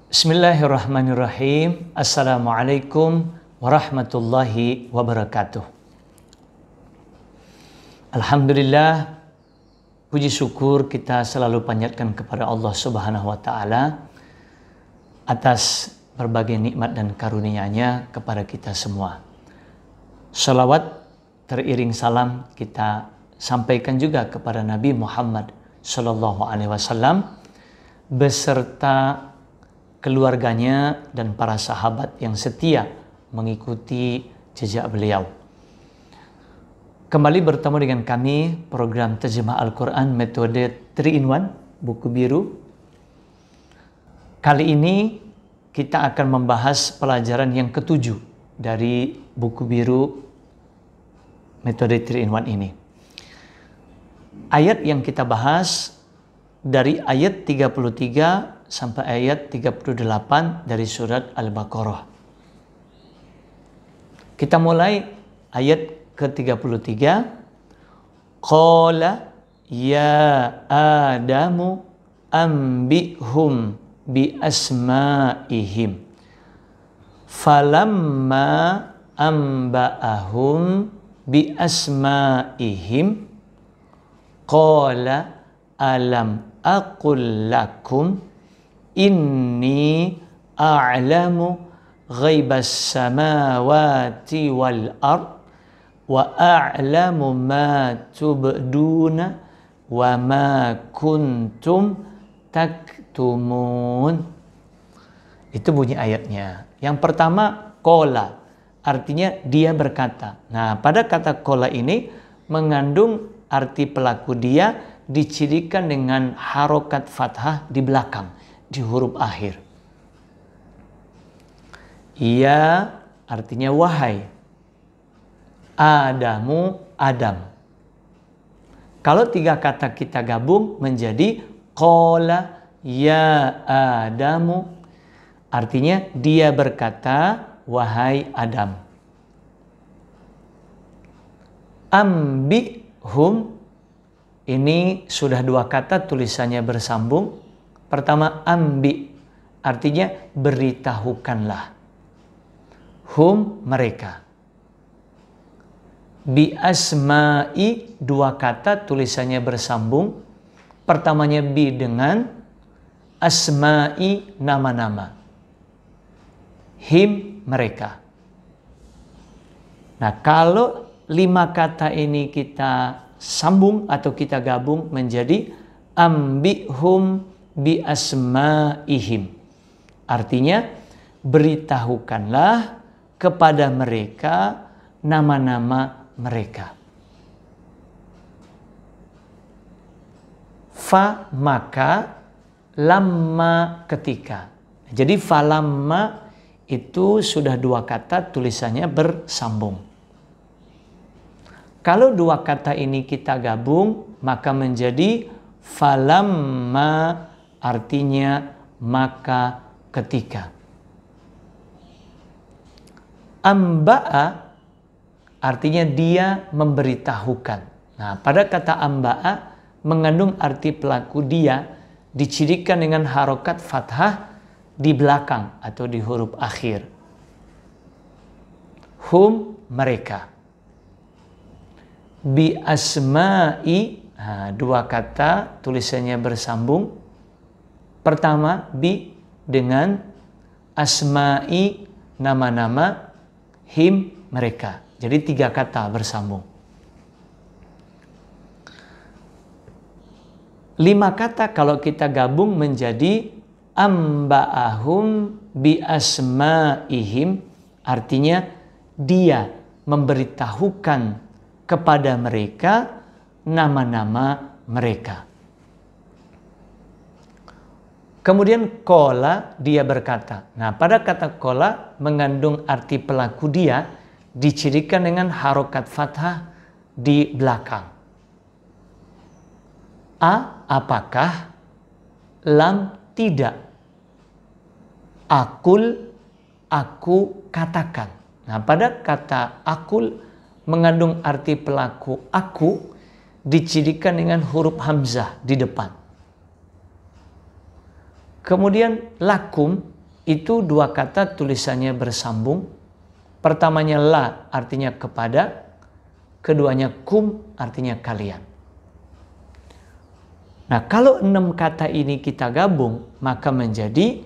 Bismillahirrahmanirrahim. Assalamualaikum warahmatullahi wabarakatuh. Alhamdulillah, puji syukur kita selalu panjatkan kepada Allah Subhanahu wa Ta'ala atas berbagai nikmat dan karunia-Nya kepada kita semua. Salawat teriring salam kita sampaikan juga kepada Nabi Muhammad Sallallahu Alaihi Wasallam beserta keluarganya dan para sahabat yang setia mengikuti jejak beliau. Kembali bertemu dengan kami program Terjemah Al-Quran metode 3-in-1 buku biru. Kali ini kita akan membahas pelajaran yang ke-7 dari buku biru metode 3-in-1 ini. Ayat yang kita bahas dari ayat 33 sampai ayat 38 dari surat Al-Baqarah. Kita mulai ayat ke-33. Qala ya Adamu ambihum bi asma'ihim. Falamma amba'ahum bi asma'ihim qala alam aqul lakum inni a'lamu ghaibas samawati wal ard wa a'lamu ma tubduna wa ma kuntum taktumun. Itu bunyi ayatnya. Yang pertama, qala, artinya dia berkata. Nah, pada kata qala ini mengandung arti pelaku dia dicirikan dengan harokat fathah di belakang, di huruf akhir. Ya artinya wahai. Adamu, Adam. Kalau tiga kata kita gabung menjadi qala ya Adamu, artinya dia berkata, wahai Adam. Ambihum, ini sudah dua kata tulisannya bersambung. Pertama, ambi, artinya beritahukanlah. Hum, mereka. Bi asma'i, dua kata tulisannya bersambung. Pertamanya bi dengan, asma'i, nama-nama. Him, mereka. Nah, kalau lima kata ini kita sambung atau kita gabung menjadi ambihum bi asma'ihim. Artinya beritahukanlah kepada mereka nama-nama mereka. Fa, maka, lamma, ketika. Jadi falamma itu sudah dua kata tulisannya bersambung. Kalau dua kata ini kita gabung maka menjadi falamma, artinya maka ketika. Amba'a artinya dia memberitahukan. Nah, pada kata amba'a mengandung arti pelaku dia dicirikan dengan harokat fathah di belakang atau di huruf akhir. Hum, mereka. Bi asma'i, nah, dua kata tulisannya bersambung. Pertama bi dengan, asma'i, nama-nama, him, mereka. Jadi tiga kata bersambung. Lima kata kalau kita gabung menjadi amba'ahum bi asma'ihim, artinya dia memberitahukan kepada mereka nama-nama mereka. Kemudian qala, dia berkata. Nah, pada kata qala mengandung arti pelaku dia dicirikan dengan harokat fathah di belakang. A, apakah? Lam, tidak. Akul, aku katakan. Nah, pada kata akul mengandung arti pelaku aku dicirikan dengan huruf hamzah di depan. Kemudian lakum, itu dua kata tulisannya bersambung. Pertamanya la artinya kepada, keduanya kum artinya kalian. Nah, kalau 6 kata ini kita gabung, maka menjadi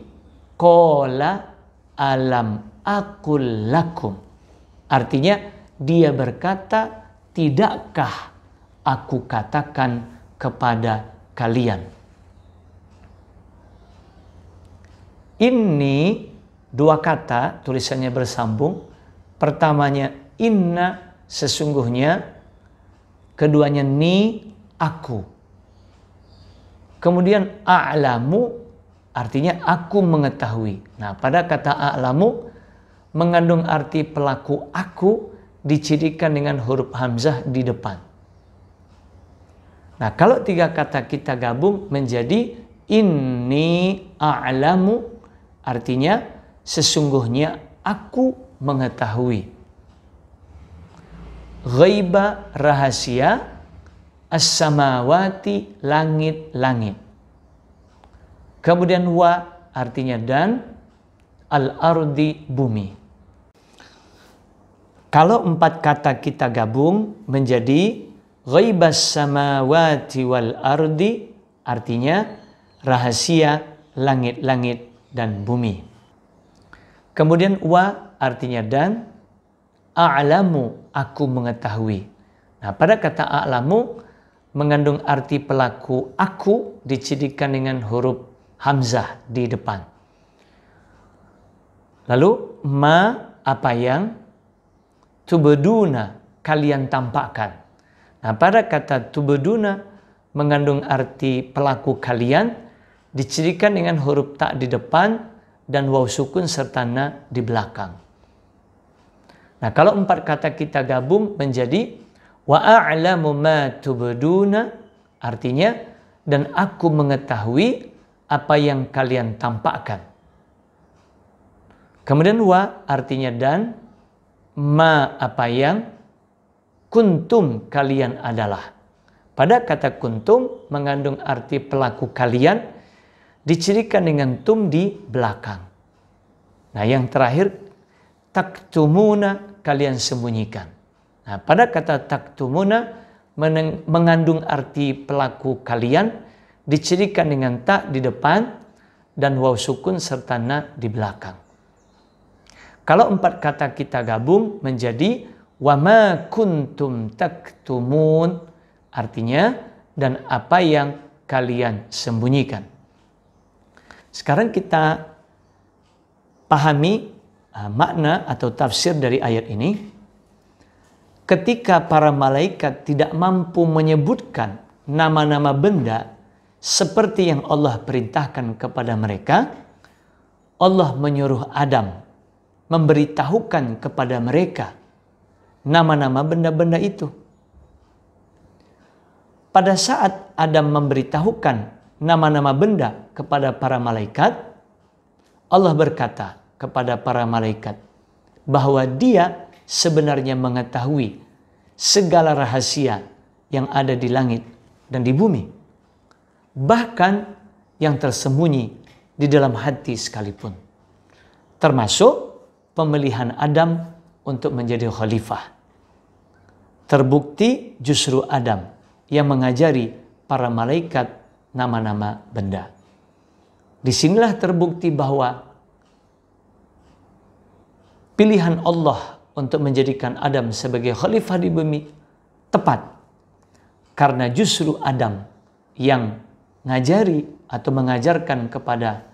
qala alam aqul lakum. Artinya dia berkata, tidakkah aku katakan kepada kalian. Ini dua kata tulisannya bersambung. Pertamanya inna, sesungguhnya. Keduanya ni, aku. Kemudian a'lamu artinya aku mengetahui. Nah, pada kata a'lamu mengandung arti pelaku aku dicirikan dengan huruf hamzah di depan. Nah, kalau 3 kata kita gabung menjadi inni a'lamu, artinya sesungguhnya aku mengetahui. Ghaiba, rahasia. As-samawati, langit-langit. Kemudian wa artinya dan, al-ardi, bumi. Kalau 4 kata kita gabung menjadi ghaibas samawati wal ardi, artinya rahasia langit-langit dan bumi. Kemudian wa artinya dan, a'lamu, aku mengetahui. Nah, pada kata a'lamu mengandung arti pelaku aku dicirikan dengan huruf hamzah di depan. Lalu ma, apa yang, tubduna, kalian tampakkan. Nah, pada kata tubduna mengandung arti pelaku kalian dicirikan dengan huruf ta di depan dan waw sukun serta na di belakang. Nah, kalau 4 kata kita gabung menjadi wa a'lamu ma tubduna, artinya dan aku mengetahui apa yang kalian tampakkan. Kemudian wa artinya dan, ma apa yang, kuntum kalian adalah. Pada kata kuntum mengandung arti pelaku kalian dicirikan dengan tum di belakang. Nah, yang terakhir taktumuna, kalian sembunyikan. Nah, pada kata taktumuna mengandung arti pelaku kalian dicirikan dengan ta di depan dan waw sukun serta na di belakang. Kalau 4 kata kita gabung menjadi wa ma kuntum taktumun, artinya dan apa yang kalian sembunyikan. Sekarang kita pahami makna atau tafsir dari ayat ini. Ketika para malaikat tidak mampu menyebutkan nama-nama benda seperti yang Allah perintahkan kepada mereka, Allah menyuruh Adam memberitahukan kepada mereka nama-nama benda-benda itu. Pada saat Adam memberitahukan nama-nama benda kepada para malaikat, Allah berkata kepada para malaikat bahwa Dia sebenarnya mengetahui segala rahasia yang ada di langit dan di bumi, bahkan yang tersembunyi di dalam hati sekalipun, termasuk pemilihan Adam untuk menjadi khalifah. Terbukti justru Adam yang mengajari para malaikat nama-nama benda. Disinilah terbukti bahwa pilihan Allah untuk menjadikan Adam sebagai khalifah di bumi tepat, karena justru Adam yang ngajari atau mengajarkan kepada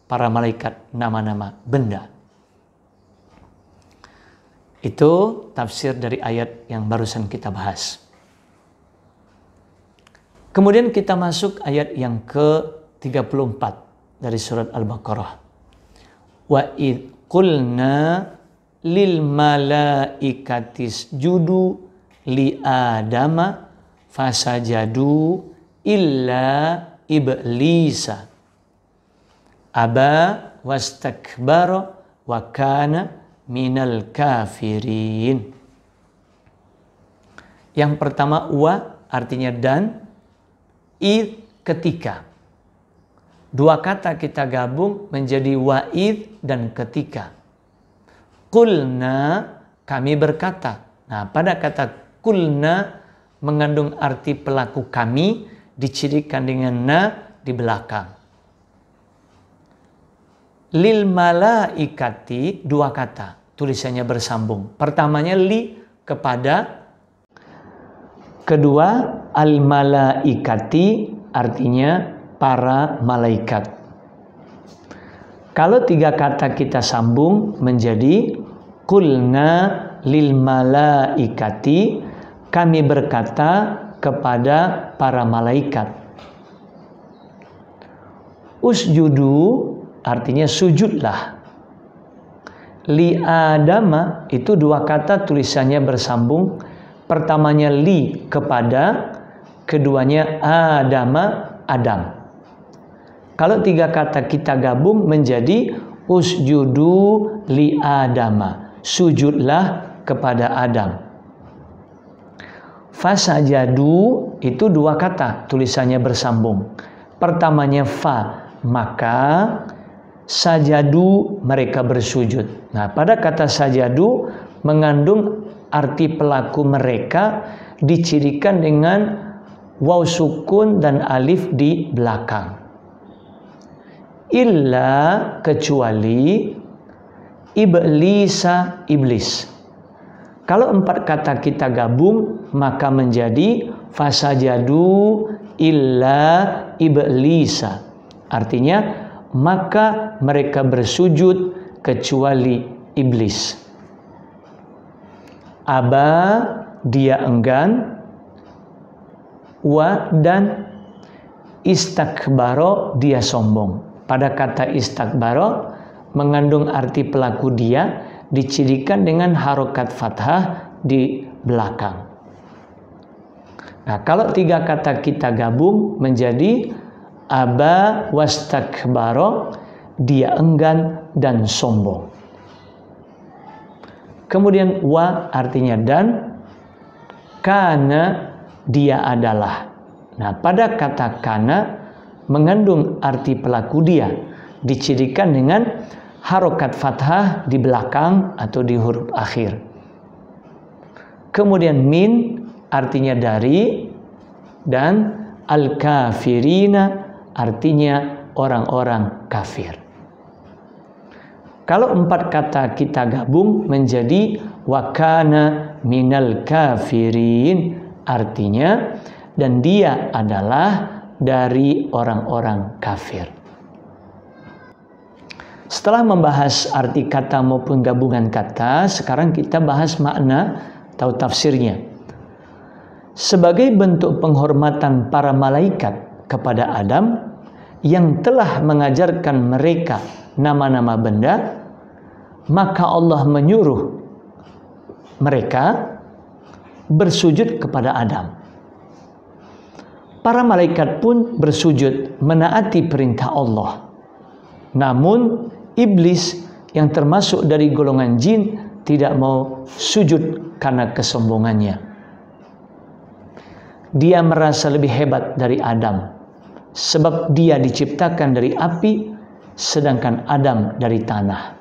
para malaikat nama-nama benda. Itu tafsir dari ayat yang barusan kita bahas. Kemudian kita masuk ayat yang ke-34 dari surat Al-Baqarah. Wa id qulna lil malaikatis judu li adama fasajadu illa iblisa aba wastakbara wa kana minal kafirin. Yang pertama wa artinya dan, id ketika. Dua kata kita gabung menjadi wa'id dan ketika. Qulna, kami berkata. Nah, pada kata qulna mengandung arti pelaku kami, dicirikan dengan na di belakang. Lil malaikati, dua kata, tulisannya bersambung. Pertamanya li, kepada. Kedua, al malaikati, artinya para malaikat. Kalau tiga kata kita sambung menjadi qulna lil malaikati, kami berkata kepada para malaikat. Usjudu artinya sujudlah. Li adama itu dua kata tulisannya bersambung. Pertamanya li, kepada. Keduanya adama, Adam. Kalau tiga kata kita gabung menjadi usjudu li adama, sujudlah kepada Adam. Fasajadu itu dua kata tulisannya bersambung. Pertamanya fa, maka. Sajadu, mereka bersujud. Nah, pada kata sajadu mengandung arti pelaku mereka, dicirikan dengan waw sukun dan alif di belakang. Illa, kecuali, iblisa, iblis. Kalau empat kata kita gabung maka menjadi fasajadu illa iblisa. Artinya maka mereka bersujud kecuali iblis. Aba, dia enggan. Wa, dan istakbaro, dia sombong. Pada kata istakbaro mengandung arti pelaku dia, dicirikan dengan harokat fathah di belakang. Nah, kalau tiga kata kita gabung menjadi aba wastakbaro, dia enggan dan sombong. Kemudian wa artinya dan, kana, dia adalah. Nah, pada kata kana mengandung arti pelaku dia, dicirikan dengan harokat fathah di belakang atau di huruf akhir. Kemudian min artinya dari, dan al-kafirina artinya orang-orang kafir. Kalau empat kata kita gabung menjadi wakana minal kafirin, artinya dan dia adalah dari orang-orang kafir. Setelah membahas arti kata maupun gabungan kata, sekarang kita bahas makna atau tafsirnya. Sebagai bentuk penghormatan para malaikat kepada Adam yang telah mengajarkan mereka nama-nama benda, maka Allah menyuruh mereka bersujud kepada Adam. Para malaikat pun bersujud menaati perintah Allah. Namun iblis yang termasuk dari golongan jin tidak mau sujud karena kesombongannya. Dia merasa lebih hebat dari Adam, sebab dia diciptakan dari api, sedangkan Adam dari tanah.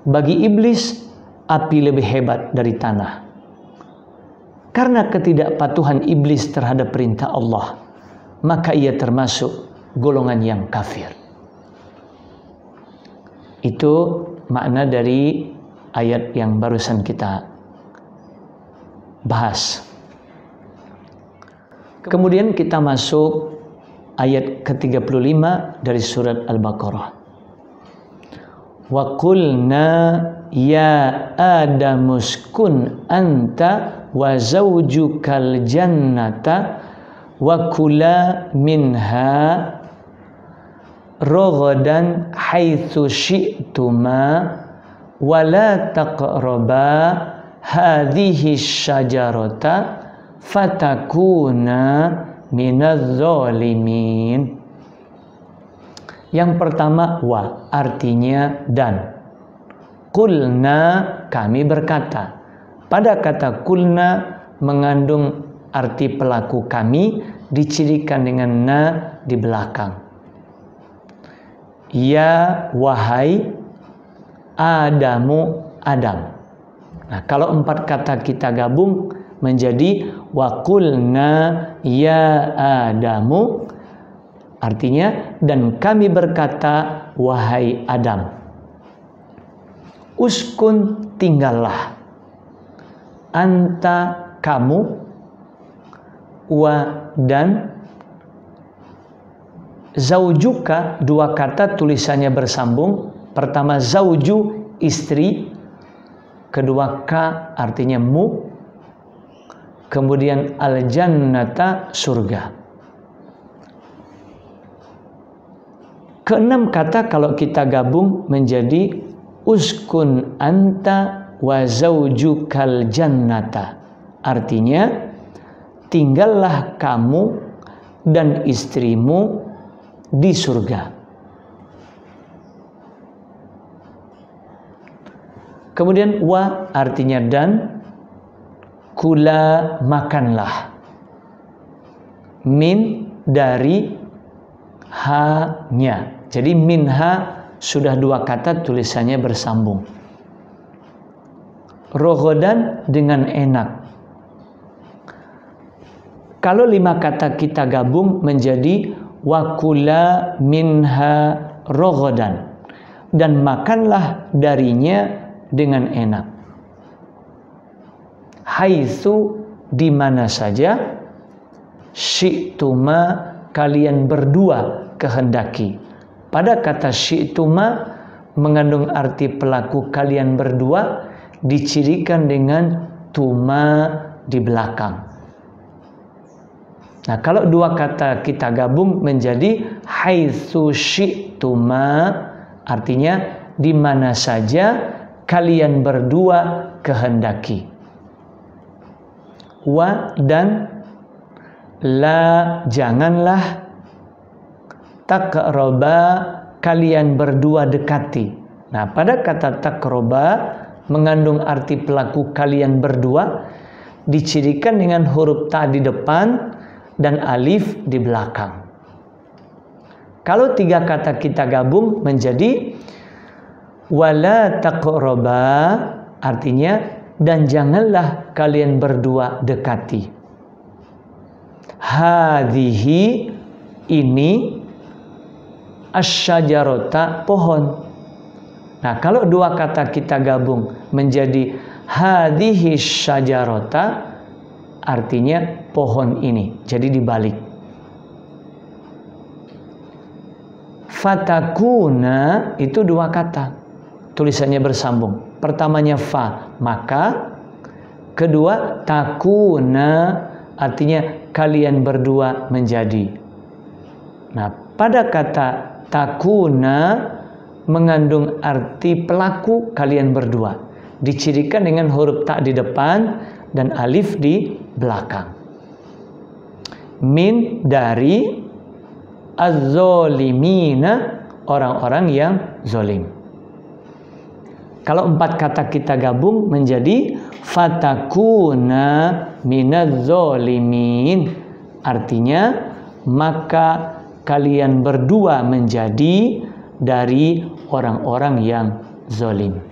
Bagi iblis, api lebih hebat dari tanah. Karena ketidakpatuhan iblis terhadap perintah Allah, maka ia termasuk golongan yang kafir. Itu makna dari ayat yang barusan kita bahas. Kemudian kita masuk ayat ke-35 dari surat Al-Baqarah. Wa qulna ya adamuskun anta wa zawjukal jannata wa kula minha ragadan haitsu syi'tuma wa la taqraba hadhihi syajarata fatakuna minadz zalimin. Yang pertama wa, artinya dan. Qulna, kami berkata. Pada kata qulna mengandung arti pelaku kami, dicirikan dengan na di belakang. ya wahai Adamu Adam. Nah, kalau 4 kata kita gabung menjadi wa qulna ya Adamu, artinya dan kami berkata wahai Adam, uskun tinggallah, anta kamu, wa dan zaujuka, 2 kata tulisannya bersambung. Pertama zauju istri, kedua ka artinya mu, kemudian al jannata surga. Ke-6 kata kalau kita gabung menjadi uskun anta wa zaujukal jannata, artinya tinggallah kamu dan istrimu di surga. Kemudian wa artinya dan, kula makanlah, min dari, ha-nya. Jadi minha sudah 2 kata tulisannya bersambung. Rogodan dengan enak. Kalau 5 kata kita gabung menjadi wakula minha rogodan, dan makanlah darinya dengan enak. Haitsu di mana saja, syi'tuma kalian berdua kehendaki. Pada kata syi'tuma mengandung arti pelaku kalian berdua, dicirikan dengan tuma di belakang. Nah, kalau 2 kata kita gabung menjadi haitsu syi'tuma, artinya di mana saja kalian berdua kehendaki. Wa dan la janganlah, taqraba kalian berdua dekati. Nah, pada kata taqraba mengandung arti pelaku kalian berdua, dicirikan dengan huruf ta di depan dan alif di belakang. Kalau 3 kata kita gabung menjadi wala taqraba, artinya dan janganlah kalian berdua dekati. Hadhihi ini, asyajarota pohon. Nah, kalau 2 kata kita gabung menjadi hadhihi syajarota, artinya pohon ini. Jadi dibalik. Fatakuna itu 2 kata tulisannya bersambung. Pertamanya fa, maka. Kedua takuna, artinya kalian berdua menjadi. Nah, pada kata takuna mengandung arti pelaku kalian berdua, dicirikan dengan huruf ta di depan dan alif di belakang. Min dari, az-zolimina orang-orang yang zolim. Kalau 4 kata kita gabung menjadi fatakuna minaz-zolimin, artinya maka kalian berdua menjadi dari orang-orang yang zolim.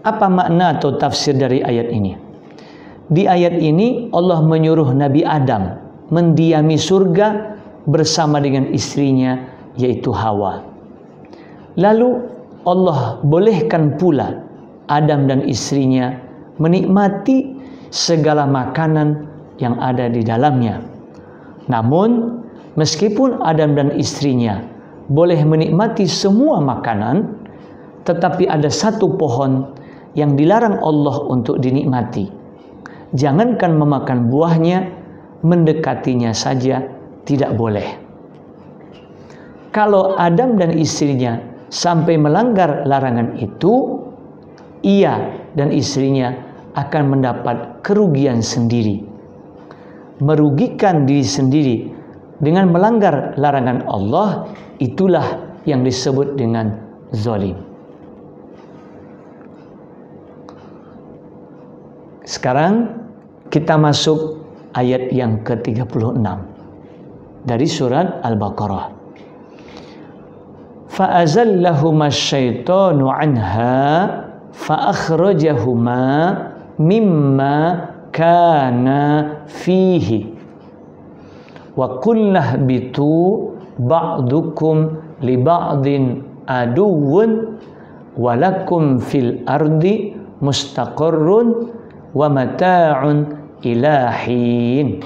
Apa makna atau tafsir dari ayat ini? Di ayat ini Allah menyuruh Nabi Adam mendiami surga bersama dengan istrinya, yaitu Hawa. Lalu Allah bolehkan pula Adam dan istrinya menikmati segala makanan yang ada di dalamnya. Namun meskipun Adam dan istrinya boleh menikmati semua makanan, tetapi ada 1 pohon yang dilarang Allah untuk dinikmati. Jangankan memakan buahnya, mendekatinya saja tidak boleh. Kalau Adam dan istrinya sampai melanggar larangan itu, ia dan istrinya akan mendapat kerugian sendiri, merugikan diri sendiri dengan melanggar larangan Allah. Itulah yang disebut dengan zalim. Sekarang kita masuk ayat yang ke-36 dari surat Al-Baqarah. fa'azallahuma syaitanu anha fa'akhrajahuma mimma kana fihi wa qullah bitu ba'dukum li ba'din aduwwun walakum fil ardi mustaqarrun wa mata'un ilahin.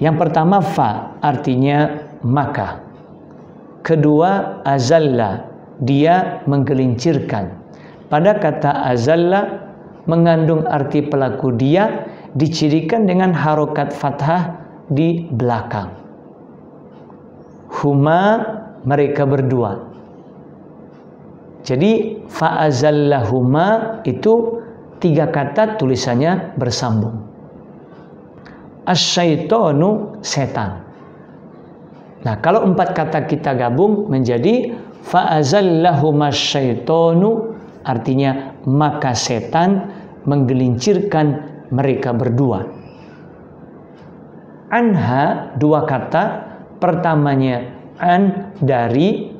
Yang pertama fa artinya maka. Kedua azalla, dia menggelincirkan. Pada kata azalla mengandung arti pelaku dia, dicirikan dengan harokat fathah di belakang. Huma, mereka berdua. Jadi fa'azallahuma itu 3 kata tulisannya bersambung. Asyaitonu, setan. Nah, kalau 4 kata kita gabung menjadi fa'azallahuma syaitonu, artinya maka setan menggelincirkan mereka berdua. Anha 2 kata, pertamanya an, dari,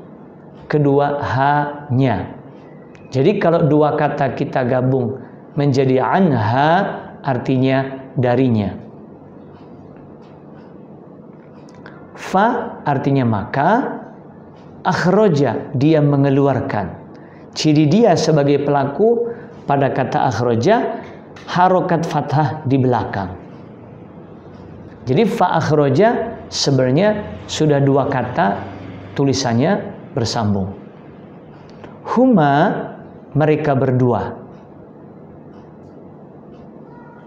kedua ha-nya. Jadi kalau 2 kata kita gabung menjadi anha, artinya darinya. Fa artinya maka, akhroja, dia mengeluarkan. Ciri dia sebagai pelaku pada kata akhroja, harokat fathah di belakang. Jadi fa akhroja sebenarnya sudah 2 kata tulisannya bersambung. Huma, mereka berdua.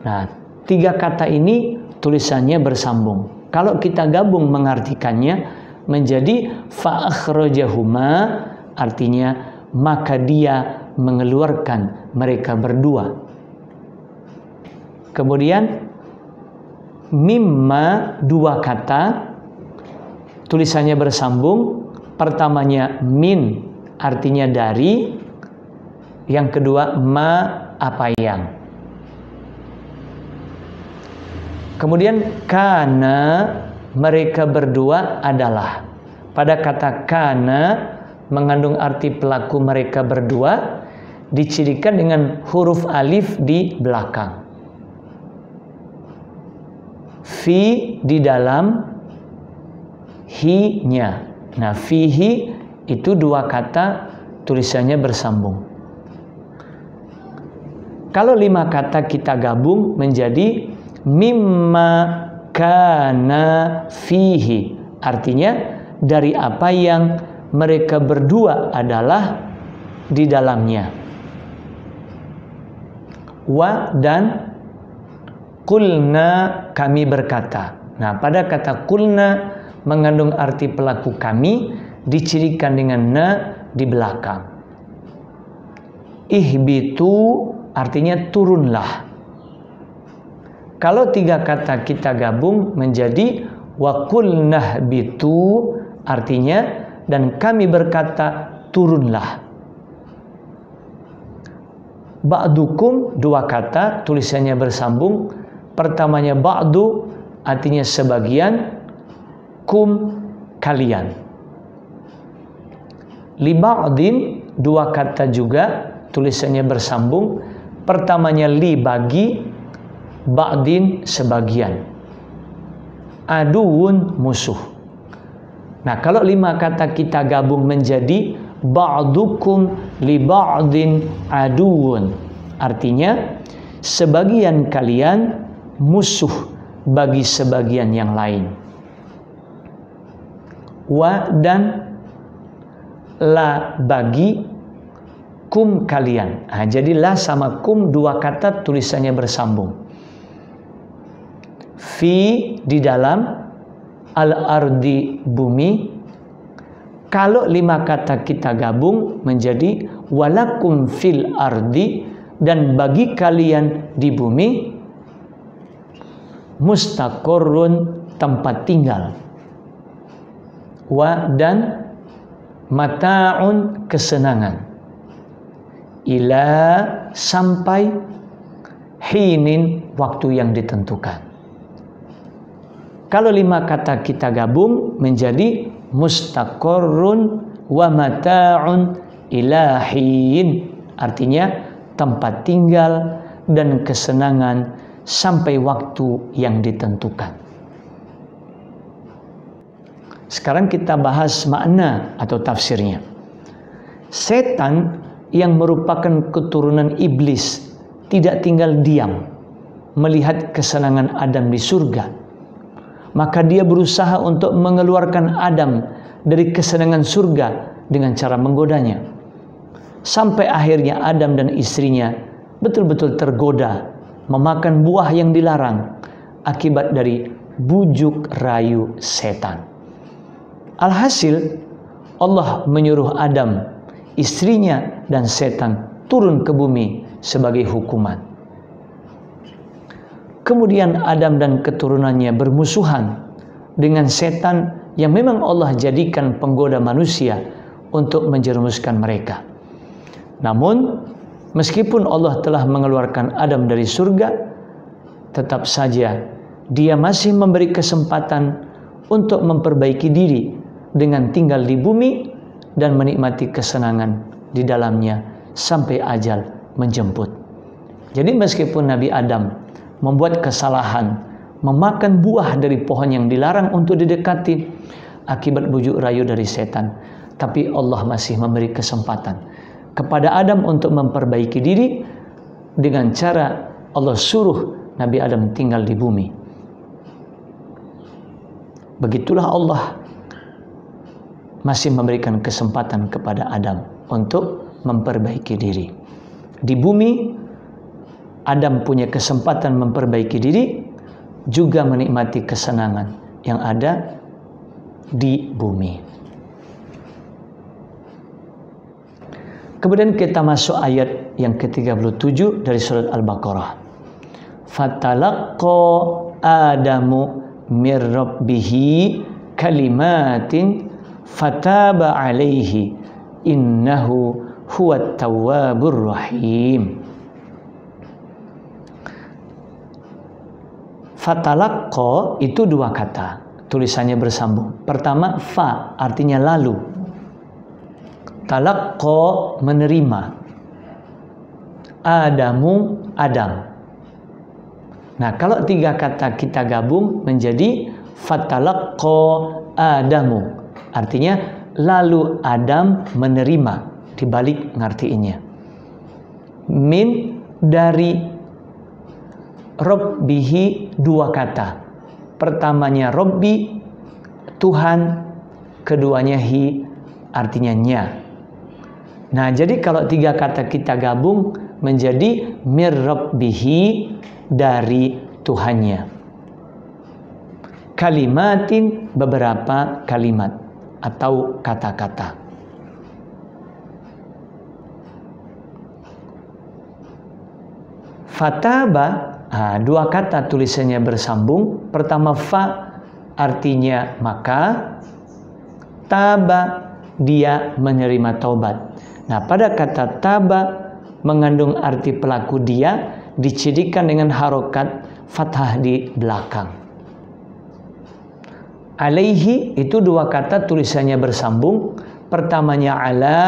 Nah, 3 kata ini tulisannya bersambung. Kalau kita gabung mengartikannya menjadi fa akhrajahuma, artinya maka dia mengeluarkan mereka berdua. Kemudian mimma 2 kata tulisannya bersambung. Pertamanya min, artinya dari. Yang kedua ma, apa yang. Kemudian kana, mereka berdua adalah. Pada kata kana mengandung arti pelaku mereka berdua, dicirikan dengan huruf alif di belakang. Fi, di dalam, hi-nya. Nah, fihi itu 2 kata tulisannya bersambung. Kalau 5 kata kita gabung menjadi mimma kana fihi, artinya dari apa yang mereka berdua adalah di dalamnya. Wa, dan kulna, kami berkata. Nah, pada kata kulna mengandung arti pelaku kami, dicirikan dengan na di belakang. Ihbitu artinya turunlah. Kalau 3 kata kita gabung menjadi wa qulnah bitu, artinya dan kami berkata turunlah. Ba'dukum 2 kata tulisannya bersambung. Pertamanya ba'du artinya sebagian, kum, kalian. Li ba'din 2 kata juga tulisannya bersambung. Pertamanya li, bagi, ba'din, sebagian. Aduun, musuh. Nah, kalau 5 kata kita gabung menjadi ba'dukum li ba'din aduun, artinya sebagian kalian musuh bagi sebagian yang lain. Wa, dan la, bagi, kum, kalian. Nah, jadi la sama kum 2 kata tulisannya bersambung. Fi, di dalam, al-ardi, bumi. Kalau 5 kata kita gabung menjadi walakum fil ardi, dan bagi kalian di bumi, mustaqarrun, tempat tinggal. Wa, dan mata'un, kesenangan. Ila, sampai, hinin, waktu yang ditentukan. Kalau 5 kata kita gabung menjadi mustaqarrun wa mata'un ilahin. Artinya tempat tinggal dan kesenangan sampai waktu yang ditentukan. Sekarang kita bahas makna atau tafsirnya. Setan yang merupakan keturunan iblis tidak tinggal diam melihat kesenangan Adam di surga. Maka dia berusaha untuk mengeluarkan Adam dari kesenangan surga dengan cara menggodanya. Sampai akhirnya Adam dan istrinya betul-betul tergoda memakan buah yang dilarang akibat dari bujuk rayu setan. Alhasil Allah menyuruh Adam, istrinya dan setan turun ke bumi sebagai hukuman. Kemudian Adam dan keturunannya bermusuhan dengan setan yang memang Allah jadikan penggoda manusia untuk menjerumuskan mereka. Namun meskipun Allah telah mengeluarkan Adam dari surga, tetap saja dia masih memberi kesempatan untuk memperbaiki diri dengan tinggal di bumi dan menikmati kesenangan di dalamnya sampai ajal menjemput. Jadi meskipun Nabi Adam membuat kesalahan, memakan buah dari pohon yang dilarang untuk didekati akibat bujuk rayu dari setan, tapi Allah masih memberi kesempatan kepada Adam untuk memperbaiki diri dengan cara Allah suruh Nabi Adam tinggal di bumi. Begitulah Allah masih memberikan kesempatan kepada Adam untuk memperbaiki diri. Di bumi Adam punya kesempatan memperbaiki diri, juga menikmati kesenangan yang ada di bumi. Kemudian kita masuk ayat yang ke-37 dari surat Al-Baqarah. Fatalaqqa Adamu mir rabbihi kalimatin fataba alaihi innahu huwat tawwabur rahim. Fatalaqqa itu dua kata, tulisannya bersambung. Pertama fa artinya lalu. Talaqqa menerima. Adamu Adam. Nah, kalau tiga kata kita gabung menjadi fatalaqqa Adamu. Artinya lalu Adam menerima, dibalik ngartiinnya. Min dari Rabbihi dua kata. Pertamanya Rabbi, Tuhan. Keduanya hi, artinya nya. Nah, jadi kalau tiga kata kita gabung menjadi mir Rabbihi, dari Tuhannya. Kalimatin, beberapa kalimat atau kata-kata. Fataba, dua kata tulisannya bersambung. Pertama fa artinya maka, taba dia menerima taubat. Nah, pada kata taba mengandung arti pelaku dia, dicirikan dengan harokat fathah di belakang. Alaihi itu dua kata tulisannya bersambung. Pertamanya ala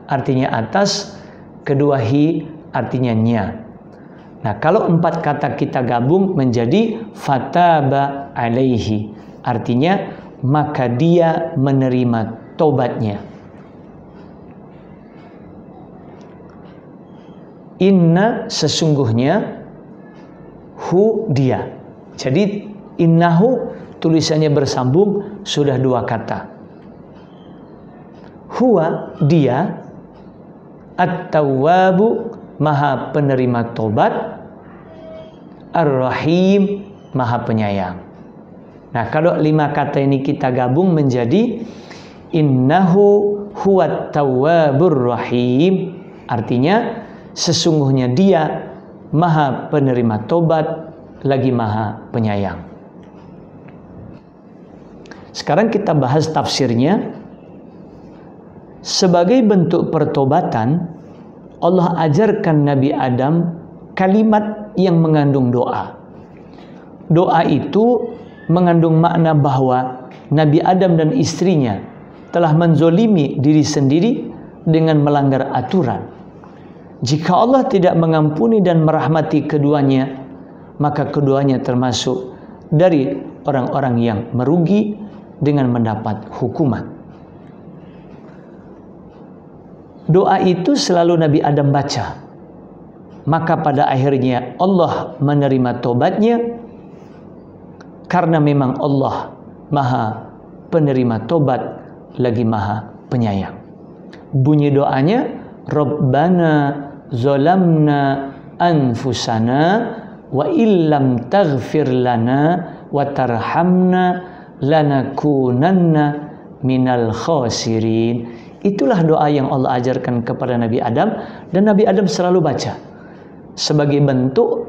artinya atas, kedua hi artinya nya. Nah, kalau empat kata kita gabung menjadi fataba alaihi, artinya maka dia menerima taubatnya. Inna sesungguhnya, hu dia. Jadi innahu tulisannya bersambung, sudah dua kata. Huwa dia, at-tawwabu maha penerima tobat, ar-rahim maha penyayang. Nah, kalau lima kata ini kita gabung menjadi innahu huwat tawwabur rahim, artinya sesungguhnya dia maha penerima tobat lagi maha penyayang. Sekarang kita bahas tafsirnya. Sebagai bentuk pertobatan, Allah ajarkan Nabi Adam kalimat yang mengandung doa. Doa itu mengandung makna bahwa Nabi Adam dan istrinya telah menzolimi diri sendiri dengan melanggar aturan. Jika Allah tidak mengampuni dan merahmati keduanya, maka keduanya termasuk dari orang-orang yang merugi dengan mendapat hukuman. Doa itu selalu Nabi Adam baca. Maka pada akhirnya Allah menerima tobatnya, karena memang Allah Maha penerima tobat lagi Maha penyayang. Bunyi doanya, Rabbana zolamna anfusana wa illam taghfir lana wa tarhamna lanakunanna minal khasirin. Itulah doa yang Allah ajarkan kepada Nabi Adam, dan Nabi Adam selalu baca sebagai bentuk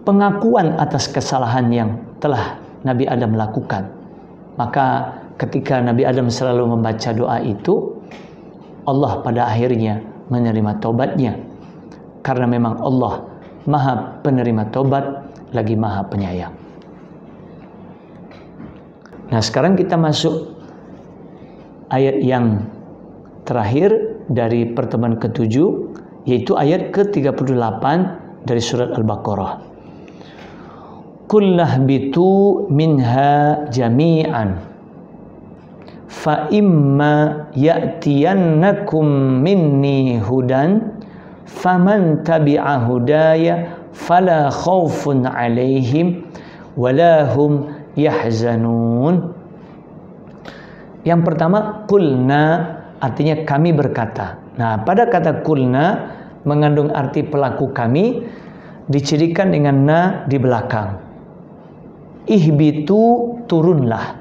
pengakuan atas kesalahan yang telah Nabi Adam lakukan. Maka ketika Nabi Adam selalu membaca doa itu, Allah pada akhirnya menerima tobatnya, karena memang Allah Maha penerima tobat lagi Maha penyayang. Nah, sekarang kita masuk ayat yang terakhir dari pertemuan ke-7, yaitu ayat ke-38 dari surat Al-Baqarah. Qul nahbitu minha jami'an fa imma ya'tiyannakum minni hudan faman tabi'a hudaya fala khaufun 'alaihim wala hum yahzanun. Yang pertama, qulna artinya kami berkata. Nah, pada kata qulna mengandung arti pelaku kami, dicirikan dengan na di belakang. Ihbitu, turunlah.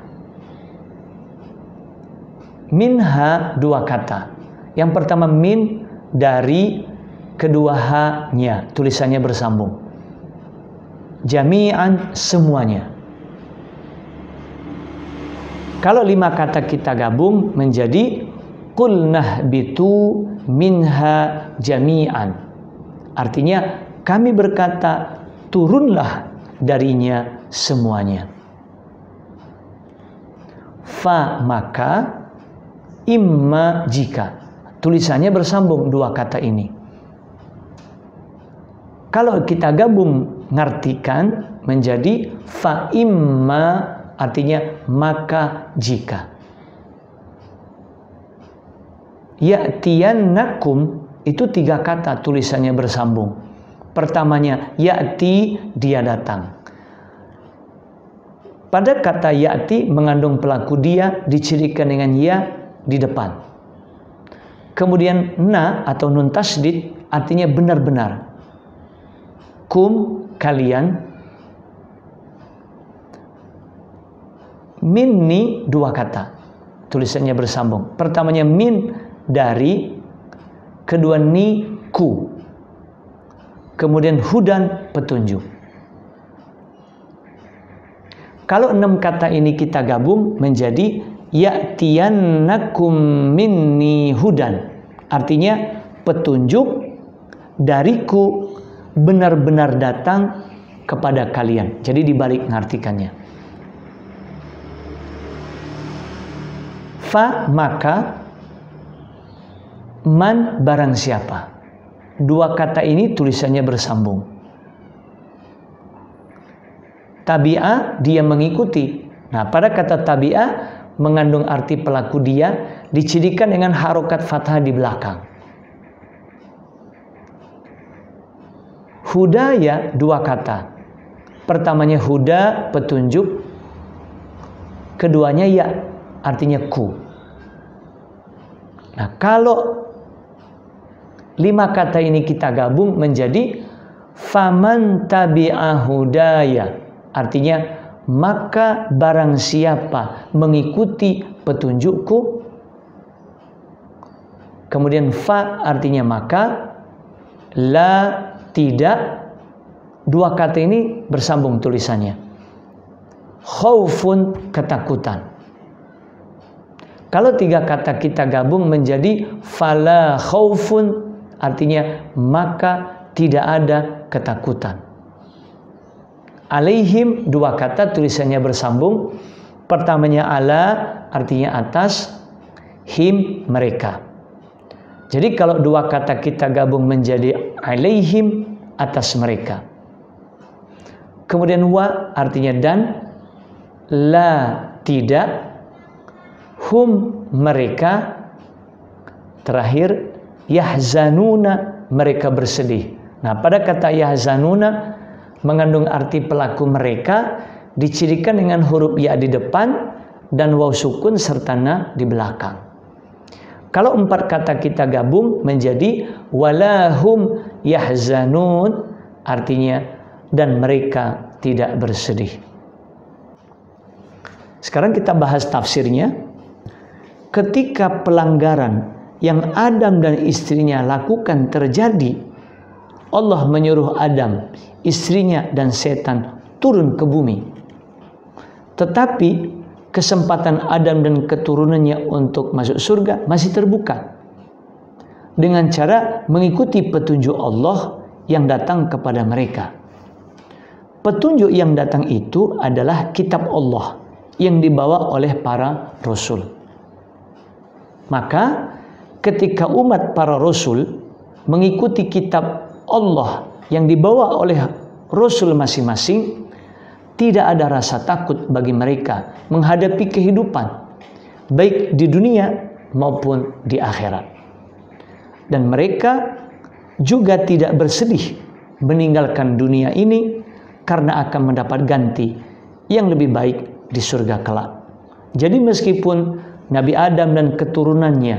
Minha, dua kata. Yang pertama min, dari, kedua ha-nya, tulisannya bersambung. Jami'an, semuanya. Kalau 5 kata kita gabung menjadi qul nahbitu minha jami'an. Artinya kami berkata, turunlah darinya semuanya. Fa, maka, imma, jika. Tulisannya bersambung dua kata ini. Kalau kita gabung ngartikan menjadi fa imma, artinya maka jika. Ya'tiyannakum itu 3 kata tulisannya bersambung. Pertamanya ya'ti, dia datang. Pada kata ya'ti mengandung pelaku dia, dicirikan dengan ya di depan. Kemudian na atau nun tasdid artinya benar-benar. Kum, kalian. Minni, 2 kata tulisannya bersambung. Pertamanya min, dari, kedua ni, ku, kemudian hudan, petunjuk. Kalau 6 kata ini kita gabung menjadi ya'tiyannakum minni hudan, artinya petunjuk dariku benar-benar datang kepada kalian. Jadi dibalik mengartikannya. Fa, maka, man, barang siapa. 2 kata ini tulisannya bersambung. Tabi'a, dia mengikuti. Nah, pada kata tabi'a mengandung arti pelaku dia, dicirikan dengan harokat fathah di belakang. Hudaya, 2 kata. Pertamanya huda, petunjuk. Keduanya ya, artinya ku. Nah, kalau 5 kata ini kita gabung menjadi faman tabi'a hudaya, artinya maka barang siapa mengikuti petunjukku. Kemudian fa artinya maka, la, tidak. 2 kata ini bersambung tulisannya. Khaufun, ketakutan. Kalau 3 kata kita gabung menjadi fala khaufun, artinya maka tidak ada ketakutan. Alaihim, 2 kata tulisannya bersambung. Pertamanya ala artinya atas, him mereka. Jadi kalau dua kata kita gabung menjadi alaihim, atas mereka. Kemudian wa artinya dan, la tidak, hum mereka, terakhir yahzanuna mereka bersedih. Nah, pada kata yahzanuna mengandung arti pelaku mereka, dicirikan dengan huruf ya di depan dan waw sukun serta na di belakang. Kalau empat kata kita gabung menjadi walahum yahzanun, artinya dan mereka tidak bersedih. Sekarang kita bahas tafsirnya. Ketika pelanggaran yang Adam dan istrinya lakukan terjadi, Allah menyuruh Adam, istrinya dan setan turun ke bumi. Tetapi kesempatan Adam dan keturunannya untuk masuk surga masih terbuka dengan cara mengikuti petunjuk Allah yang datang kepada mereka. Petunjuk yang datang itu adalah kitab Allah yang dibawa oleh para rasul. Maka ketika umat para rasul mengikuti kitab Allah yang dibawa oleh rasul masing-masing, tidak ada rasa takut bagi mereka menghadapi kehidupan, baik di dunia maupun di akhirat. Dan mereka juga tidak bersedih meninggalkan dunia ini karena akan mendapat ganti yang lebih baik di surga kelak. Jadi meskipun Nabi Adam dan keturunannya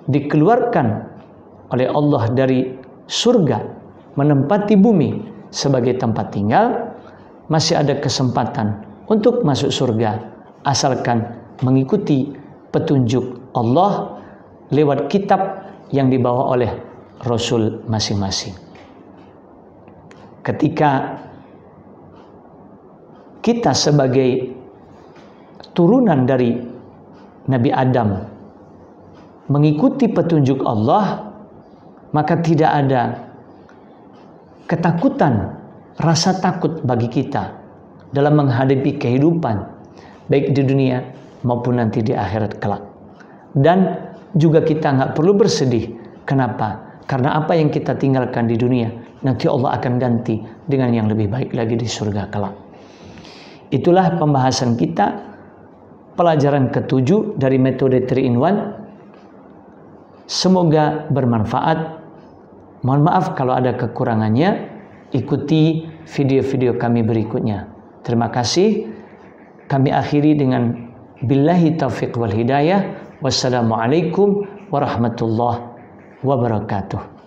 dikeluarkan oleh Allah dari surga menempati bumi sebagai tempat tinggal, masih ada kesempatan untuk masuk surga asalkan mengikuti petunjuk Allah lewat kitab yang dibawa oleh Rasul masing-masing. Ketika kita sebagai turunan dari Nabi Adam mengikuti petunjuk Allah, maka tidak ada ketakutan, rasa takut bagi kita dalam menghadapi kehidupan baik di dunia maupun nanti di akhirat kelak. Dan juga kita nggak perlu bersedih. Kenapa? Karena apa yang kita tinggalkan di dunia nanti Allah akan ganti dengan yang lebih baik lagi di surga kelak. Itulah pembahasan kita, pelajaran ke-7 dari metode 3-in-1. Semoga bermanfaat. Mohon maaf kalau ada kekurangannya. Ikuti video-video kami berikutnya. Terima kasih. Kami akhiri dengan billahi taufiq wal hidayah. Wassalamualaikum warahmatullahi wabarakatuh.